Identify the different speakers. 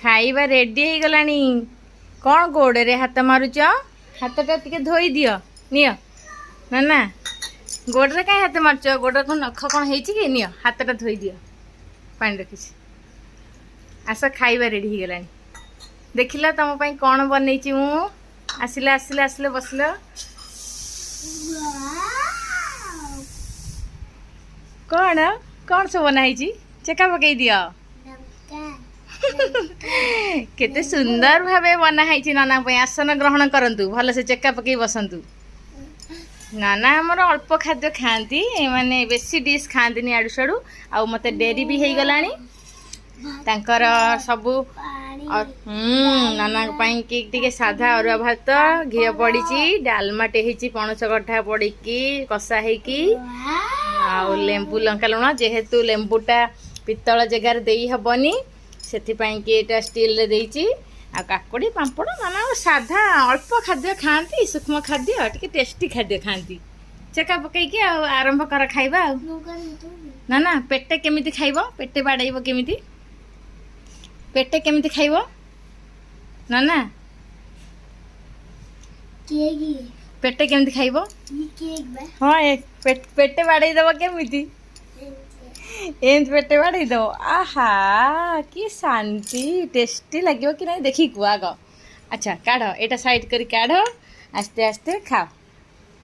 Speaker 1: खाइबा रेडी हो गलानी कौन गोड़े हाथ मारुच हाथटा टिके धोई दियो नियो ना ना गोड़े कहीं हाथ मारुच गोड़ को नख कौन है कि नियो हाथटा धोई दियो पानी रखी आस खाइबा रेडी हो गलानी देखिला तुम पाई कौन बनई मु आसिले आसिले आसिले बसिल कौन कौन सब बनाई चेका पकई दियो केते सुंदर भावे बनाई नाना आसन ग्रहण करंतु भल से चेका पकई बसंतु नाना हमर अल्प खाद्य खाती माने बेसी डिश खाती आड़ू साड़ू आ मते डेरी भी हो गलानी तांकर सबू नाना टी साधा अरुआ भात घी पड़ी डालमाटे होती पणस कठा पड़ी कषा हो लेंबू लंका लुण जेहेतु लेंबूटा पितल जगार दे हेनी से स्टील रे आ काकुड़ी पांपड़ नाना साधा अल्प खाद्य खाती सूक्ष्म खाद्य टी टेस्टी खाद्य खाती चेका पकईकी आरंभ कर खाइबा ना ना पेटे केमिति खाइबो पेटे बाड़ाइबो केमिति पेटे केमिति खाइबो ना ना पेटे केमिति खाइबो हाँ पेटे बाड़ाई दबो केमिति एंत पेटे बाड़ाई दो आहा कि शांति टेस्टी लगे कि नहीं देखी को आग अच्छा काढ़ एटा साइड करी काढ़ आस्ते आस्ते खाओ